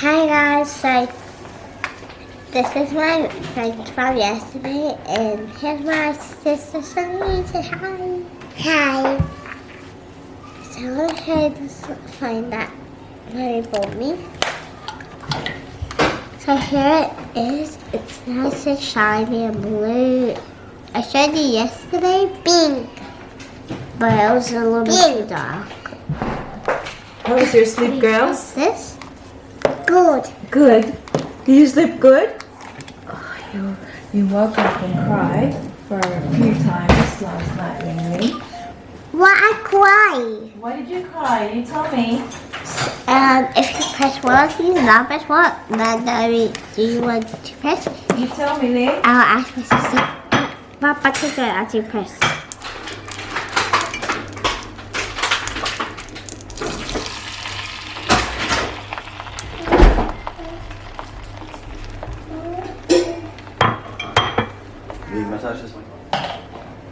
Hi guys, so this is my friend from yesterday and here's my sister Sunny. Say hi. Hi. So I'm gonna try to find that very for me. So here it is. It's nice and shiny and blue. I showed you yesterday, pink. But it was a little bit too dark. How was your sleep, girls? What's this? Good. Good. Did you sleep good? Oh, you woke up and cried for a few times last night, Weaning. Why I cry? Why did you cry? You tell me. If you press one of these, not press one, then do you want to press? You tell me, Lee. I'll ask my sister. Papa, take it as you press.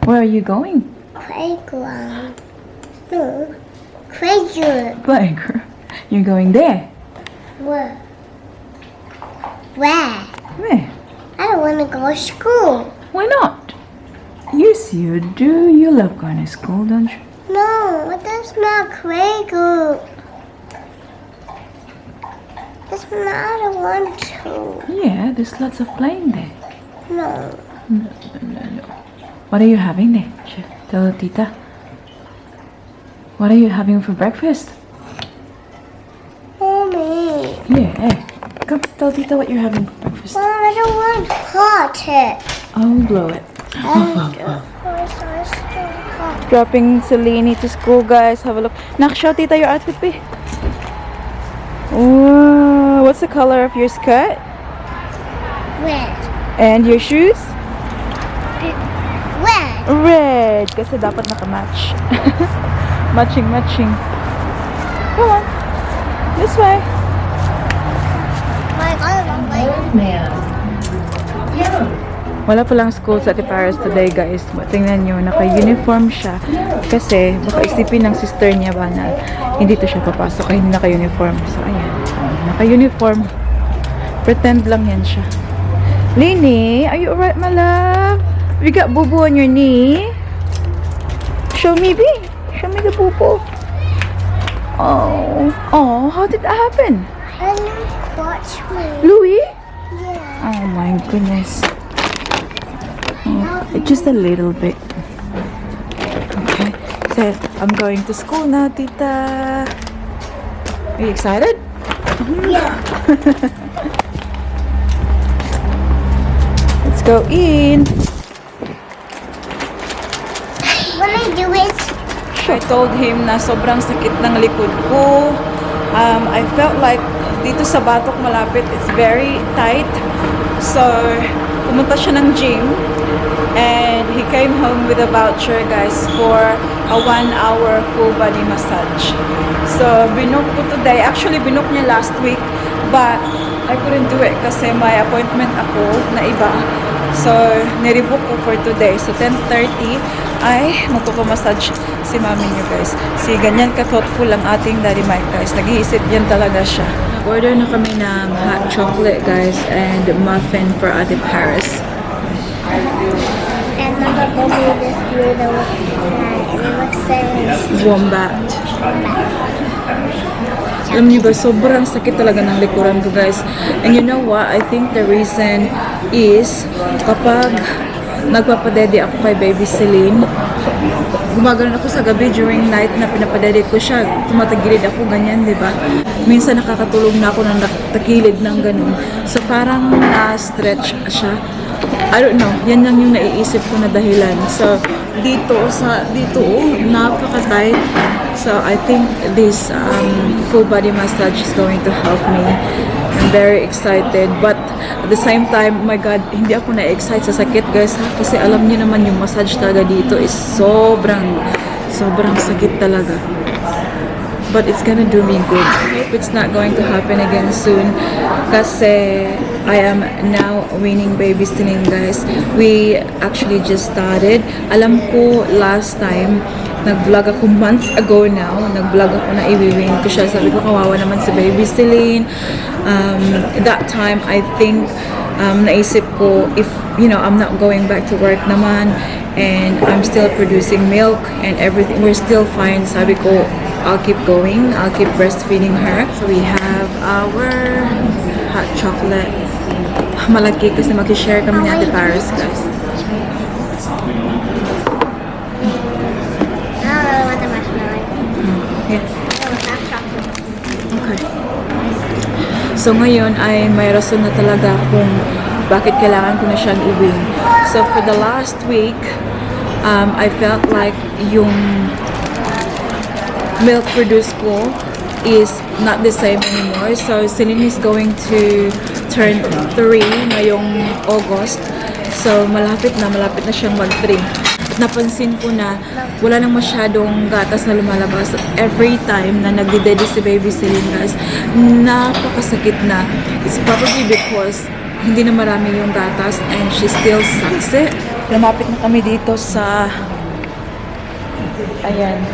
Where are you going? Playground. No. Playground. Playground. You're going there? Where? Where? Where? I don't want to go to school. Why not? Yes, you do. You love going to school, don't you? No, that's not playground. That's not, I don't want to. Yeah, there's lots of playing there. No. No. What are you having there? Tell Tita. What are you having for breakfast? Mommy. Yeah. Come, tell Tita what you're having for breakfast. Mom, I don't want hot it. I'll blow it. Hot. Dropping Selene to school, guys. Have a look. Nak, show Tita your outfit, be. Wow. What's the color of your skirt? Red. And your shoes? Red. Red. Kasi dapat nakamatch. Matching. Come on. This way. Wala palang school sa Ate Paris today, guys. Tingnan nyo, naka-uniform siya. Kasi, baka isipin ng sister niya ba na hindi to siya papasok kaya hindi naka-uniform. So, ayan. Naka-uniform. Pretend lang yan siya. Lini, are you alright, my love? We got boo-boo on your knee. Show me, B. Show me the boo-boo. Oh, how did that happen? And watch me. Louis? Yeah. Oh my goodness. Just a little bit. Okay. So, I'm going to school now, Tita. Are you excited? Yeah. Let's go in. When I do it, I told him na sobrang sakit ng likod ko. I felt like dito sa batok malapit, it's very tight. So, pumunta siya ng gym. And he came home with a voucher, guys, for a 1-hour full body massage. So, binook ko today. Actually, binook niya last week. But, I couldn't do it kasi may appointment ako na iba. So, nirebook ko for today. So, 10:30 ay magpapamassage si mami niyo, guys. Si ganyan ka-thoughtful ang ating Daddy Mike, guys. Nag-iisip yan talaga siya. Order na kami ng hot chocolate, guys, and muffin for Ate Paris. and Mama will do this little and it looks so Wombat. Alam niyo ba, sobrang sakit talaga ng likuran ko, guys. And you know what? I think the reason is kapag nagpapadede ako kay baby Celine, gumagano ako sa gabi during night na pinapadede ko siya. Tumatagilid ako, ganyan, di ba? Minsan nakakatulog na ako ng takilid ng ganun. So parang na-stretch siya. I don't know. Yan lang yung naiisip ko na dahilan. So dito, napaka-tight. So I think this full body massage is going to help me. I'm very excited. But at the same time, oh my God, hindi ako na-excite sa sakit, guys. Kasi alam niyo naman yung massage talaga dito is sobrang sakit talaga. But it's gonna do me good. I hope it's not going to happen again soon. Kasi I am now weaning baby Celine, guys. We actually just started. Alam ko last time Nag-vlog ako months ago now. Nag-vlog ako na i-wean ko siya. Sabi ko, kawawa naman si baby Celine. That time, I think, naisip ko, if, you know, I'm not going back to work naman, and I'm still producing milk and everything, we're still fine. Sabi ko, I'll keep going. I'll keep breastfeeding her. So we have our hot chocolate. Malaki kasi mag-share kami ni Ate Paris, guys. Okay. So ngayon ay may rason na talaga kung bakit kailangan ko na siyang i-wean. So for the last week, I felt like yung milk produced ko is not the same anymore. So Celine is going to turn 3 ngayong August. So malapit na siyang mag-3. Napansin ko na wala nang masyadong gatas na lumalabas. Every time na nagdi-daddy si baby Celine, guys, napakasakit na. It's probably because hindi na marami yung gatas and she still sucks it. Lumapit na kami dito sa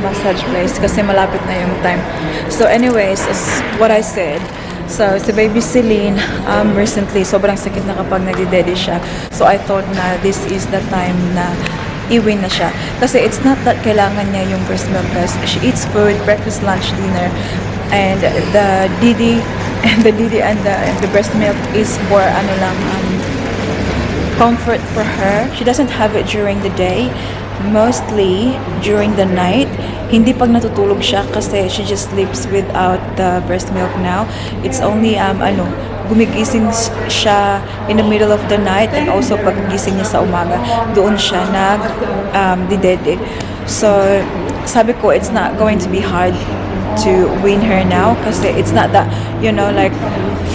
massage place kasi malapit na yung time. So anyways, as what I said, so si baby Celine, recently, sobrang sakit na kapag nagdi-daddy siya. So I thought na this is the time na i-wean na siya. Kasi it's not that kailangan niya yung breast milk, guys. She eats food, breakfast, lunch, dinner. And the DD and the breast milk is for comfort for her. She doesn't have it during the day. Mostly during the night. Hindi pag natutulog siya kasi she just sleeps without the breast milk now. It's only gumigising siya in the middle of the night, and also pag gising niya sa umaga, doon siya didede. So sabi ko, it's not going to be hard to wean her now kasi it's not that, you know, like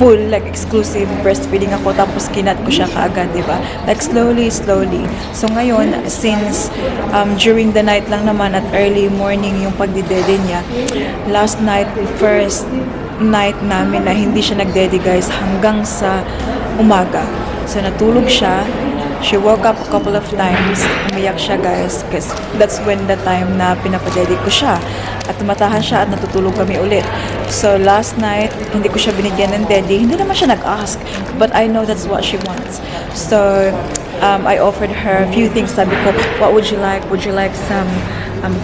full, like exclusive breastfeeding ako tapos kinat ko siya kaagad, diba? Like slowly. So ngayon, since during the night lang naman at early morning yung pagdidede niya, last night, first night namin na hindi siya nagdede, guys, hanggang sa umaga. So natulog siya. She woke up a couple of times. Umiyak siya, guys, because that's when the time na pinapadede ko siya. At tumatahan siya at natutulog kami ulit. So last night, hindi ko siya binigyan ng daddy. Hindi naman siya nag-ask. But I know that's what she wants. So I offered her a few things. Sabi ko, what would you like? Would you like some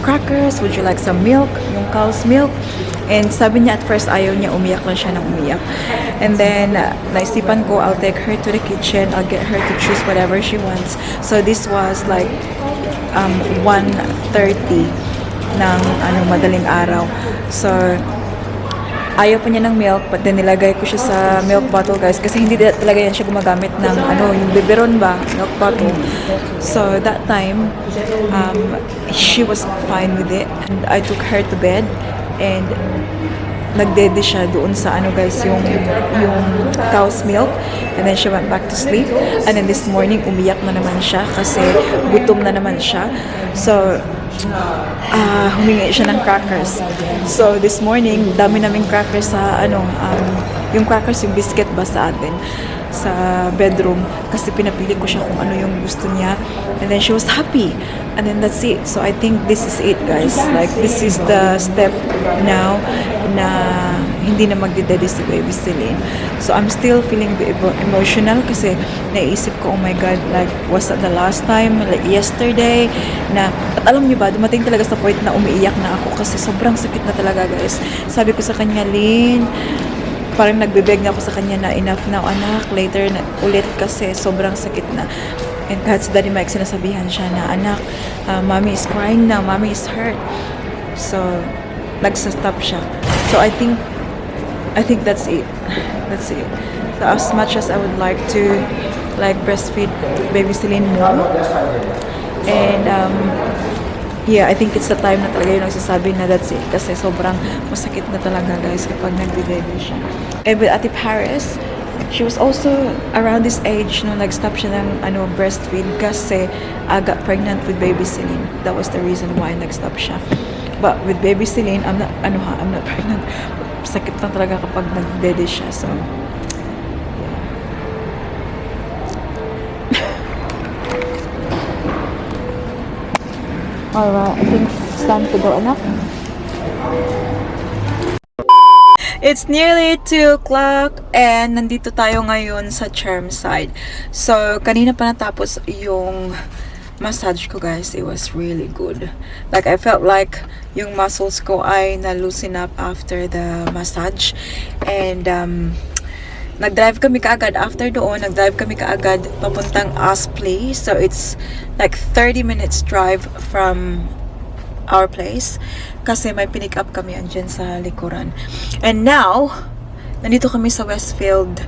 crackers? Would you like some milk? Yung cow's milk? And sabi niya at first ayaw niya, umiyak lang siya ng umiyak. And then, naisipan ko, I'll take her to the kitchen. I'll get her to choose whatever she wants. So this was like 1:30 ng madaling araw. So, ayaw pa niya ng milk, but then nilagay ko siya sa milk bottle, guys, kasi hindi talaga yan siya gumagamit ng yung biberon ba, milk bottle. So that time, she was fine with it, and I took her to bed, and nagdede siya doon sa guys, yung cow's milk, and then she went back to sleep. And then this morning, umiyak na naman siya kasi gutom na naman siya. So humingi siya ng crackers. So this morning, dami naming crackers sa yung crackers, yung biscuit ba sa atin sa bedroom, kasi pinapili ko siya kung ano yung gusto niya, and then she was happy, and then that's it. So I think this is it, guys. Like, this is the step now na hindi na magdidede si baby Celine. So I'm still feeling emotional kasi naisip ko, oh my God, like, was that the last time, like yesterday na, at alam niyo ba, dumating talaga sa point na umiiyak na ako kasi sobrang sakit na talaga, guys. Sabi ko sa kanya, Lynn, parang nagbibeg na ako sa kanya na enough na, anak, later na ulit kasi sobrang sakit na. And kahit si Daddy Mike, sinasabihan siya na, anak, mommy is crying now, mommy is hurt. So nagsa-stop siya. So I think that's it. That's it. So as much as I would like to breastfeed baby Celine more, and yeah, I think it's the time na talaga yung nagsasabi na that's it. Kasi sobrang masakit na talaga, guys, kapag nagdi-dede siya. And with Ate Paris, she was also around this age no nag-stop siya ng breastfeed kasi I got pregnant with baby Celine. That was the reason why nag-stop siya. But with baby Celine, I'm not pregnant. Sakit na talaga kapag nagdi-dede siya. So alright, I think It's time to go, anak. It's nearly 2 o'clock and nandito tayo ngayon sa Chermside. So, kanina pa natapos yung massage ko, guys. It was really good. Like, I felt like yung muscles ko ay na-loosen up after the massage. And, nag-drive kami kaagad. After doon, nag-drive kami kaagad papuntang Aspley. So, it's like 30 minutes drive from our place kasi may pinick up kami andyan sa likuran. And now, nandito kami sa Westfield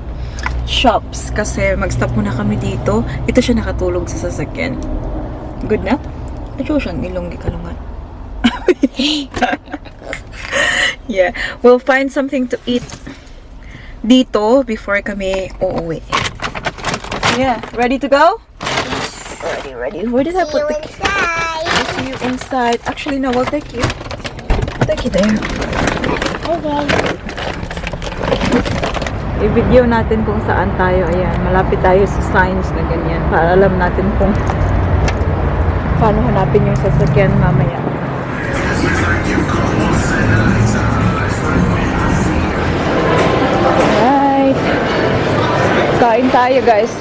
Shops kasi mag-stop muna kami dito. Ito siya nakatulog sa sasakyan. Good na? Ito siyang ilong gikalungan. Yeah, we'll find something to eat dito before kami uuwi. Yeah, ready to go? Ready. Where did I put the see you inside. Actually, no, we'll take you. Take you there. Okay. I-video natin kung saan tayo. Ayan, malapit tayo sa signs na ganyan para alam natin kung paano hanapin yung sasakyan mamaya. Alright. Kain tayo, guys.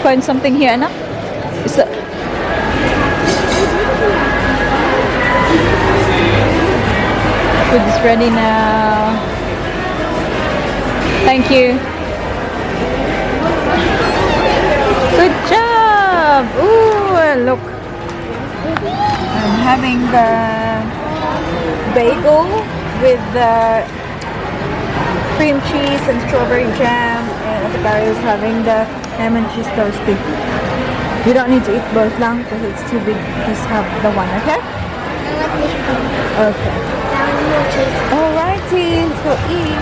Find something here, anak. Is that food is ready now. Thank you. Good job. Ooh, look. I'm having the bagel with the cream cheese and strawberry jam, and Ate Barry is having the ham and cheese toasty. You don't need to eat both lang because it's too big. Just have the one, okay? Okay. Alrighty, let's go eat.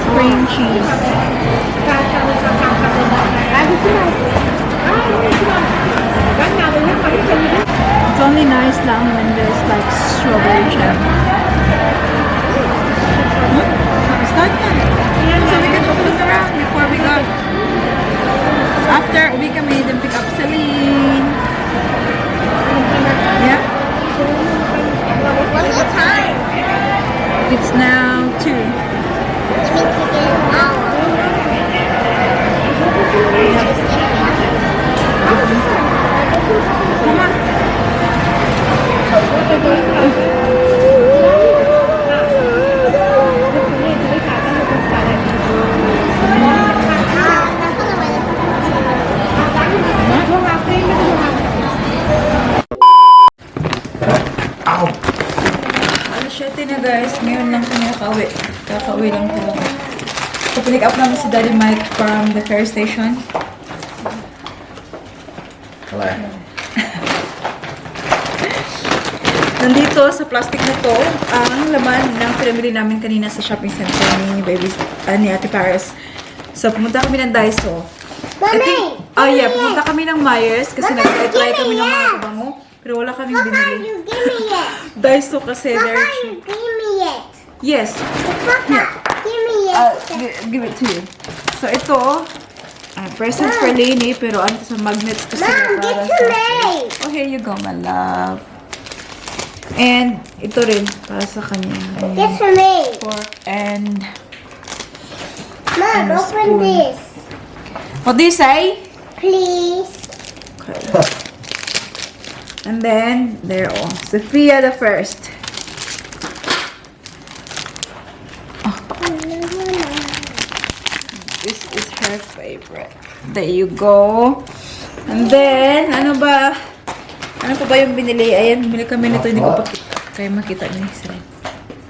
Cream cheese. It's only nice lang when there's like strawberry jam. Start na. So we can look around before we go. After we kami, then pick up Celine. Yeah? What's the time? It's now 2. That means we get an hour. Come on. Alas 7 na, guys. Ngayon lang kami nakauwi. Kakauwi lang ko. So, pick up namin si Daddy Mike from the ferry station. Hello. Nandito sa plastic na to, ang laman ng pinamili namin kanina sa shopping center ni ni Ate Paris. So, pumunta kami ng Daiso. Mommy! Pumunta kami ng Myers kasi nag-try kami ng mga kabango. Pero wala kaming Papa, binili. you give me it. Daiso kasi very Papa, you cheap. give me it. Yes. Papa, give me it. Give it to you. So, ito, presents for Lainey, pero ano sa magnets kasi Mom, para get to sa... me. Oh, here you go, my love. And ito rin, para sa kanya. Ayan. Get to me. Fork and... Mom, And a open spoon. this. What do you say? Please. Okay. And then, there, oh. Sophia the first. This is her favorite. There you go. And then, ano pa ba yung binili? Ayan, bumili kami nito. Hindi ko pa kayo makita niyo.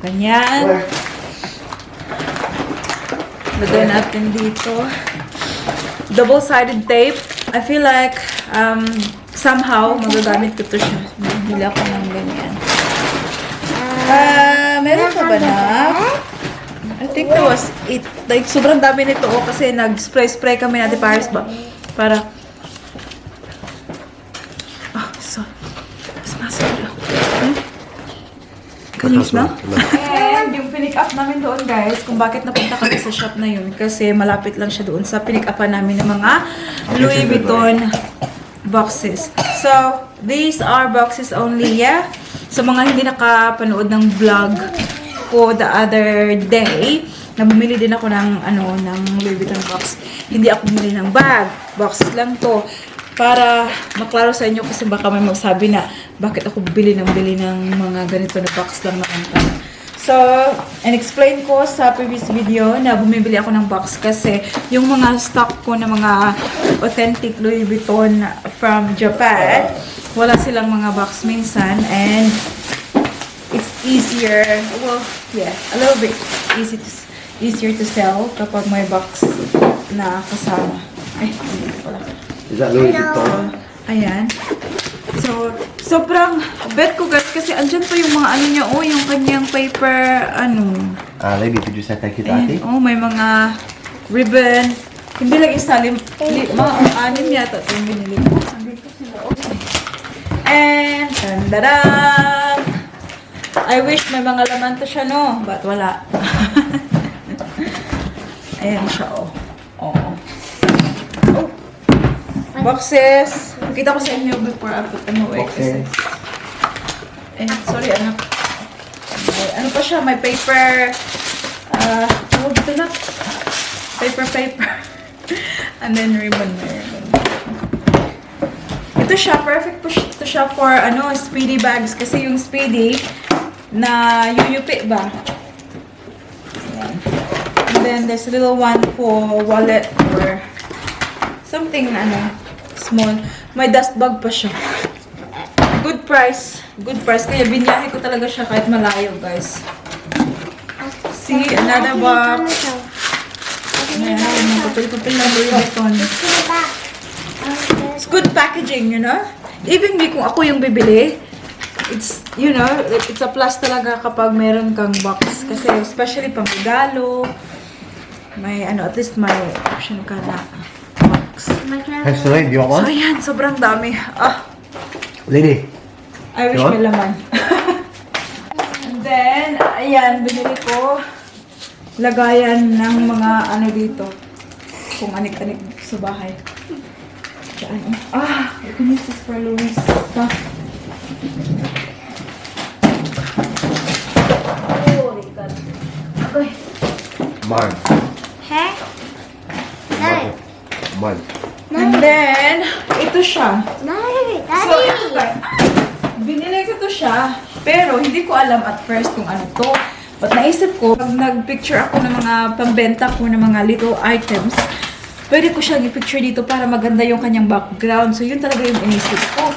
Ganyan. Lagay natin dito. Double-sided tape. I feel like, somehow, magagamit ko to siya. Bili ako ng ganyan. Meron pa ba na? I think that was it. Like, sobrang dami nito kasi nag-spray kami na Paris ba? Para... Oh, so... Smash it. Can you smell? And yung pinick up namin doon, guys, kung bakit napunta kami sa shop na yun, kasi malapit lang siya doon sa pinick upan namin ng mga Louis Vuitton boxes. So, these are boxes only, yeah? Sa mga hindi nakapanood ng vlog ko the other day, na bumili din ako ng, ng Louis Vuitton box. Hindi ako bumili ng bag. Boxes lang to. Para maklaro sa inyo kasi baka may magsabi na bakit ako bili ng mga ganito na box lang naman. So, and-explain ko sa previous video na bumibili ako ng box kasi yung mga stock ko na mga authentic Louis Vuitton from Japan, wala silang mga box minsan and it's easier, well, yeah, a little bit easier to sell kapag may box na kasama. Ay, hindi pala. Is that Louis Vuitton? Ayan. So, sobrang bet ko guys kasi andyan pa yung mga niya, yung kanyang paper, Lady, did you say thank you to ayan, Ate? may mga ribbon. Hindi lang isa, mga anim yata ito yung binili ko. Andito sila, okay. And, tandadam! I wish may mga laman to siya, no? But wala. Ayan siya, Oo. Boxes. Kita ko sa inyo before I put them away. Kasi, sorry, anak. Ano pa siya? May paper. Tawag ito na? Paper. And then ribbon. Ito siya. Perfect po ito siya for, speedy bags. Kasi yung speedy na yuyupi ba? Ayan. And then there's a little one for wallet or something, small. May dust bag pa siya. Good price. Kaya binyahe ko talaga siya kahit malayo, guys. See, another box. Ayan, magpapil-papil ng Louis Vuitton. It's good packaging, Even kung ako yung bibili, it's, it's a plus talaga kapag meron kang box. Kasi, especially pang regalo, may, at least may option ka na. Hey, Celine, do you want So, one? ayan, sobrang dami. Lady. I wish You want? may laman. And then, ayan, binili ko lagayan ng mga dito. Kung anik-anik sa bahay. Diyan, you can use this for Louis stuff. Holy God. Okay. Mine. Huh? No. Mine. And then, ito siya. No, So, ito guys. Binili ko to siya. Pero, hindi ko alam at first kung ano to. But naisip ko, pag nag-picture ako ng mga pambenta ko ng mga little items, pwede ko siyang i-picture dito para maganda yung kanyang background. So, yun talaga yung inisip ko.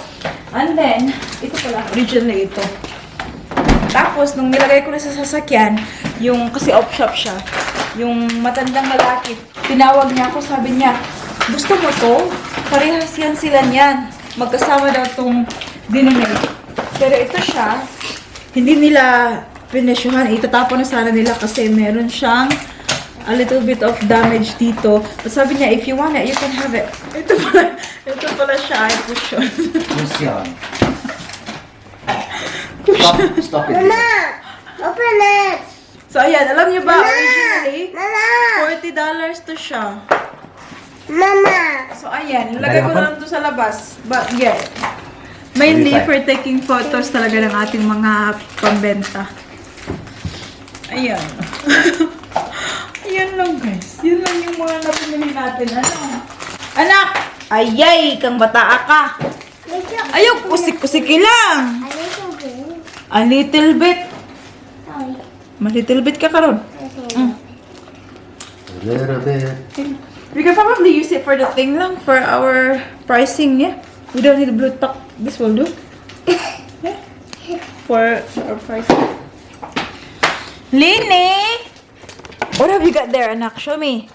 And then, ito pala, originally ito. Tapos, nung nilagay ko na sa sasakyan, kasi off-shop siya, yung matandang lalaki, tinawag niya ako, sabi niya, gusto mo to? Parehas yan sila niyan. Magkasama daw itong dinonate. Pero ito siya, hindi nila pinesyuhan. Itatapon na sana nila kasi meron siyang a little bit of damage dito. But sabi niya, if you want it, you can have it. Ito pala siya. I push yun. Stop it. Mama, open it. So, ayan. Alam niyo ba, originally, Mama, $40 to siya. Mama. So, ayan. Nilagay ko na lang to sa labas. But, yeah. Mainly for taking photos talaga ng ating mga pambenta. Ayan. Ayan lang, guys. Yun lang yung mga napamili natin. Anak! Ayay! Kang bataa ka! Ayaw, kusik-kusiki lang! A little bit. Ma-little bit ka karon. A little bit. We can probably use it for the thing lang, for our pricing, yeah? We don't need a blue top. This will do. Yeah? For our pricing. Lini! What have you got there, anak? Show me.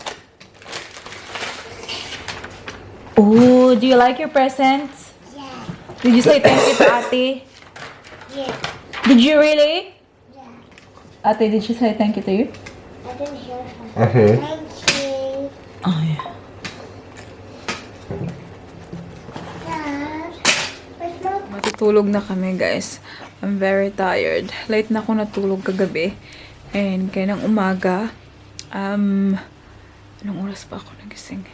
Oh, do you like your presents? Yeah. Did you say thank you to Ate? Yeah. Did you really? Yeah. Ate, did she say thank you to you? I didn't hear her. Okay. Thank you. Oh, yeah. Dad, where's my... Matutulog na kami, guys. I'm very tired. Late na ako natulog kagabi. And kaya ng umaga, anong oras pa ako nagising?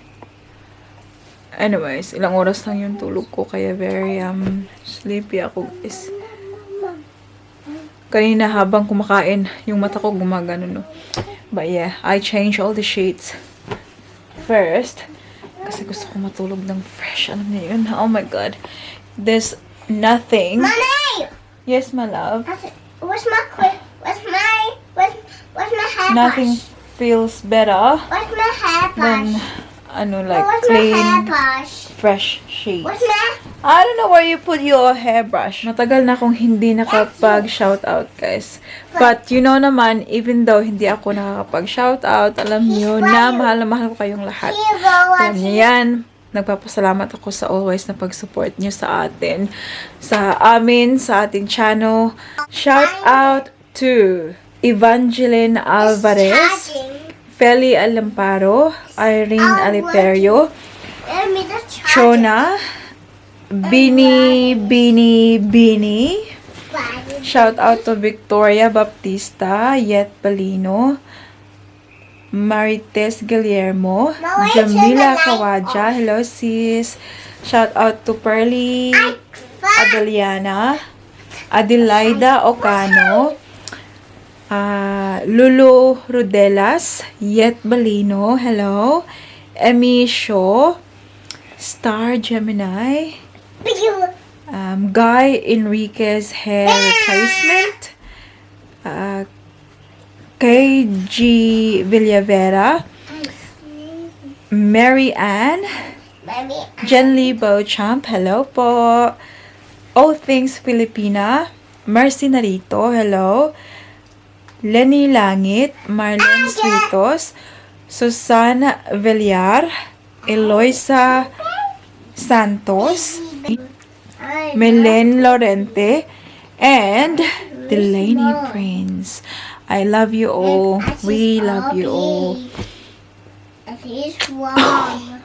Anyways, ilang oras lang yung tulog ko. Kaya very, sleepy ako, guys. Kanina habang kumakain, yung mata ko gumagano, no. But yeah, I changed all the sheets first. Kasi gusto ko matulog ng fresh. Alam niyo yun? Oh my God. There's nothing. Mommy! Yes, my love. Where's my hairbrush? Nothing feels better Where's my hairbrush? than, like Where's my clean, hairbrush? fresh sheets. Where's my... I don't know where you put your hairbrush. Matagal na akong hindi nakapag-shoutout, guys. But, you know naman, even though hindi ako nakakapag-shoutout, alam niyo na mahal ko kayong lahat. Alam niyo yan. Nagpapasalamat ako sa always na pag-support niyo sa atin. Sa amin, sa ating channel. Shoutout to Evangeline Alvarez, Feli Alamparo, Irene Aliperio, Chona, Bini. Shout out to Victoria Baptista, Yet Balino, Marites Guillermo, Jamila Kawaja, hello sis. Shout out to Pearly Adeliana, Adelaida Ocano, Lulu Rudelas, Yet Balino, hello. Emmy Shaw, Star Gemini, Guy Enriquez Hair Replacement, KG Villavera, Mary Ann, Jen Lee Beauchamp, hello po. All Things Filipina, Mercy Narito, hello. Lenny Langit, Marlene Switos, Susana Villar, Eloisa Santos, Melen Lorente, and Delaney Prince. I love you all. We love you all. He's wrong.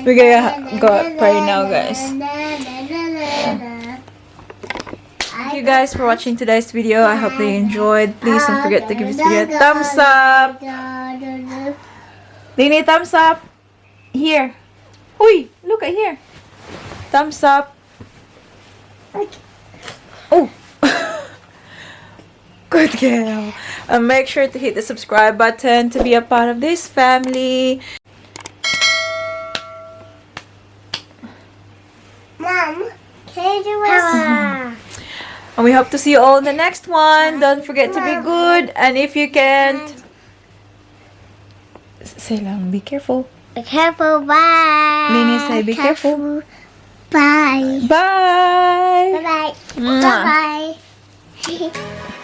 We're gonna go pray now, guys. Thank you guys for watching today's video. I hope they enjoyed. Please don't forget to give this video a thumbs up. Dini, thumbs up. Here. Uy, look at here. Thumbs up. Oh. Good girl. And make sure to hit the subscribe button to be a part of this family. Mom, can you do it? And we hope to see you all in the next one. Don't forget to be good. And if you can't, say lang, be careful. Be careful, bye. Nini, say be careful. Bye. Bye. Bye-bye. Mwah. Bye-bye.